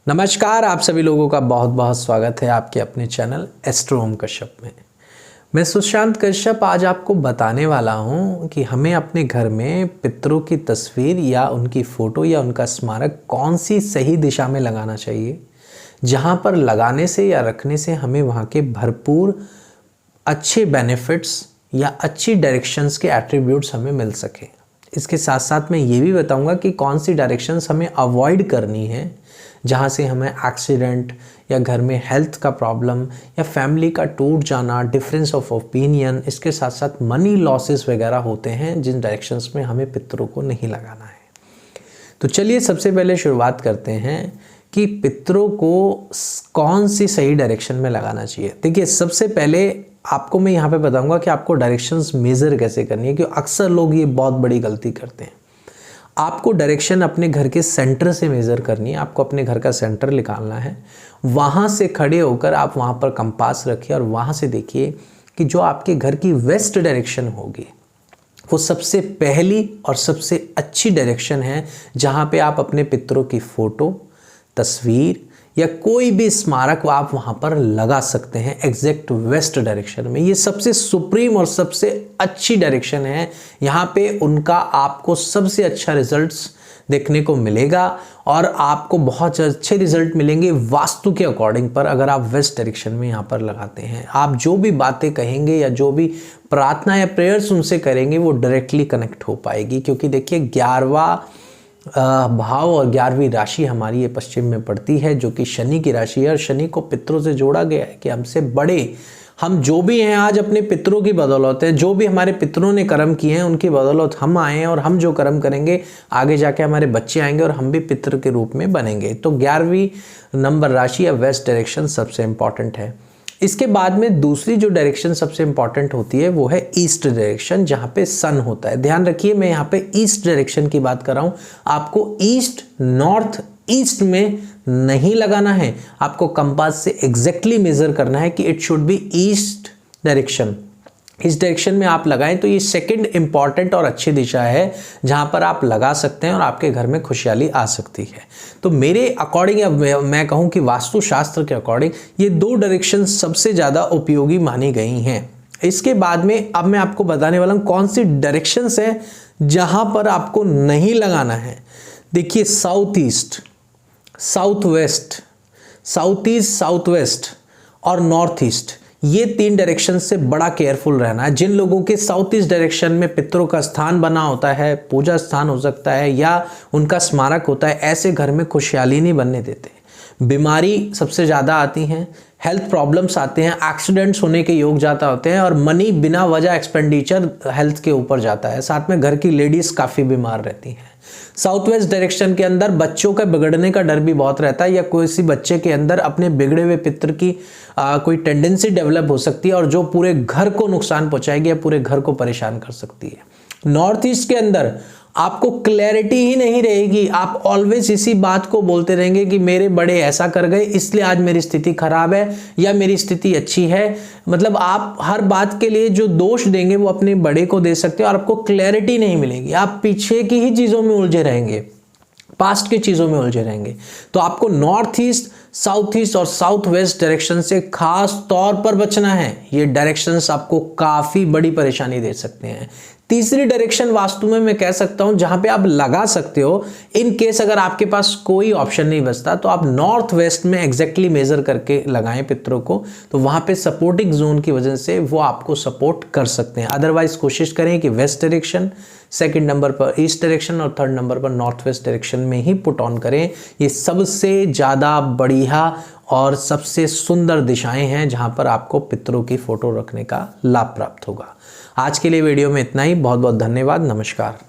नमस्कार, आप सभी लोगों का बहुत बहुत स्वागत है आपके अपने चैनल एस्ट्रो ओम कश्यप में। मैं सुशांत कश्यप आज आपको बताने वाला हूं कि हमें अपने घर में पितरों की तस्वीर या उनकी फ़ोटो या उनका स्मारक कौन सी सही दिशा में लगाना चाहिए, जहां पर लगाने से या रखने से हमें वहां के भरपूर अच्छे बेनिफिट्स या अच्छी डायरेक्शंस के एट्रीब्यूट्स हमें मिल सके। इसके साथ साथ मैं ये भी बताऊंगा कि कौन सी डायरेक्शंस हमें अवॉइड करनी है, जहाँ से हमें एक्सीडेंट या घर में हेल्थ का प्रॉब्लम या फैमिली का टूट जाना, डिफरेंस ऑफ ओपिनियन, इसके साथ साथ मनी लॉसेस वगैरह होते हैं जिन डायरेक्शंस में हमें पितरों को नहीं लगाना है। तो चलिए सबसे पहले शुरुआत करते हैं कि पितरों को कौन सी सही डायरेक्शन में लगाना चाहिए। देखिए, सबसे पहले आपको मैं यहाँ पे बताऊँगा कि आपको डायरेक्शंस मेज़र कैसे करनी है, क्योंकि अक्सर लोग ये बहुत बड़ी गलती करते हैं। आपको डायरेक्शन अपने घर के सेंटर से मेज़र करनी है। आपको अपने घर का सेंटर निकालना है, वहाँ से खड़े होकर आप वहाँ पर कंपास रखिए और वहाँ से देखिए कि जो आपके घर की वेस्ट डायरेक्शन होगी वो सबसे पहली और सबसे अच्छी डायरेक्शन है, जहाँ पे आप अपने पितरों की फ़ोटो, तस्वीर या कोई भी स्मारक आप वहाँ पर लगा सकते हैं एग्जैक्ट वेस्ट डायरेक्शन में। ये सबसे सुप्रीम और सबसे अच्छी डायरेक्शन है। यहाँ पे उनका आपको सबसे अच्छा रिजल्ट्स देखने को मिलेगा और आपको बहुत अच्छे रिजल्ट मिलेंगे वास्तु के अकॉर्डिंग पर, अगर आप वेस्ट डायरेक्शन में यहाँ पर लगाते हैं। आप जो भी बातें कहेंगे या जो भी प्रार्थना या प्रेयर्स उनसे करेंगे वो डायरेक्टली कनेक्ट हो पाएगी, क्योंकि देखिए 11वां भाव और 11वीं राशि हमारी ये पश्चिम में पड़ती है, जो कि शनि की राशि है। और शनि को पितरों से जोड़ा गया है कि हमसे बड़े हम जो भी हैं आज अपने पितरों की बदौलत है, जो भी हमारे पितरों ने कर्म किए हैं उनकी बदौलत हम आए हैं, और हम जो कर्म करेंगे आगे जाके हमारे बच्चे आएंगे और हम भी पितर के रूप में बनेंगे। तो 11वीं नंबर राशि या वेस्ट डायरेक्शन सबसे इंपॉर्टेंट है। इसके बाद में दूसरी जो डायरेक्शन सबसे इंपॉर्टेंट होती है वो है ईस्ट डायरेक्शन, जहाँ पे सन होता है। ध्यान रखिए, मैं यहाँ पे ईस्ट डायरेक्शन की बात कर रहा हूँ। आपको ईस्ट, नॉर्थ, ईस्ट में नहीं लगाना है। आपको कंपास से एग्जैक्टली मेजर करना है कि it should be east direction. इस डायरेक्शन में आप लगाएं तो ये सेकंड इंपॉर्टेंट और अच्छी दिशा है जहां पर आप लगा सकते हैं और आपके घर में खुशहाली आ सकती है। तो मेरे अकॉर्डिंग, अब मैं कहूं कि वास्तुशास्त्र के अकॉर्डिंग ये दो डायरेक्शन सबसे ज़्यादा उपयोगी मानी गई हैं। इसके बाद में अब मैं आपको बताने वाला हूं कौन सी डायरेक्शंस हैं जहां पर आपको नहीं लगाना है। देखिए, south east, south west, south east, south west और नॉर्थ ईस्ट, ये तीन डायरेक्शन से बड़ा केयरफुल रहना है। जिन लोगों के साउथ ईस्ट डायरेक्शन में पितरों का स्थान बना होता है, पूजा स्थान हो सकता है या उनका स्मारक होता है, ऐसे घर में खुशहाली नहीं बनने देते। बीमारी सबसे ज़्यादा आती हैं, हेल्थ प्रॉब्लम्स आते हैं, एक्सीडेंट्स होने के योग ज़्यादा होते हैं और मनी बिना वजह एक्सपेंडिचर हेल्थ के ऊपर जाता है। साथ में घर की लेडीज़ काफ़ी बीमार रहती हैं। साउथ वेस्ट डायरेक्शन के अंदर बच्चों का बिगड़ने का डर भी बहुत रहता है, या कोई सी बच्चे के अंदर अपने बिगड़े हुए पितर की कोई टेंडेंसी डेवलप हो सकती है और जो पूरे घर को नुकसान पहुंचाएगी या पूरे घर को परेशान कर सकती है। नॉर्थ ईस्ट के अंदर आपको क्लैरिटी ही नहीं रहेगी। आप ऑलवेज इसी बात को बोलते रहेंगे कि मेरे बड़े ऐसा कर गए इसलिए आज मेरी स्थिति खराब है या मेरी स्थिति अच्छी है। मतलब आप हर बात के लिए जो दोष देंगे वो अपने बड़े को दे सकते हो और आपको क्लैरिटी नहीं मिलेगी। आप पीछे की ही चीज़ों में उलझे रहेंगे, पास्ट की चीज़ों में उलझे रहेंगे। तो आपको नॉर्थ ईस्ट, साउथ ईस्ट और साउथ वेस्ट डायरेक्शन से खास तौर पर बचना है। ये डायरेक्शंस आपको काफ़ी बड़ी परेशानी दे सकते हैं। तीसरी डायरेक्शन वास्तु में मैं कह सकता हूं जहां पे आप लगा सकते हो, इन केस अगर आपके पास कोई ऑप्शन नहीं बचता तो आप नॉर्थ वेस्ट में एग्जैक्टली मेजर करके लगाएं पितरों को, तो वहां पे सपोर्टिंग जोन की वजह से वो आपको सपोर्ट कर सकते हैं। अदरवाइज कोशिश करें कि वेस्ट डायरेक्शन, सेकंड नंबर पर ईस्ट डायरेक्शन और थर्ड नंबर पर नॉर्थ वेस्ट डायरेक्शन में ही पुट ऑन करें। ये सबसे ज़्यादा बढ़िया और सबसे सुंदर दिशाएं हैं जहां पर आपको पितरों की फोटो रखने का लाभ प्राप्त होगा। आज के लिए वीडियो में इतना ही। बहुत बहुत धन्यवाद। नमस्कार।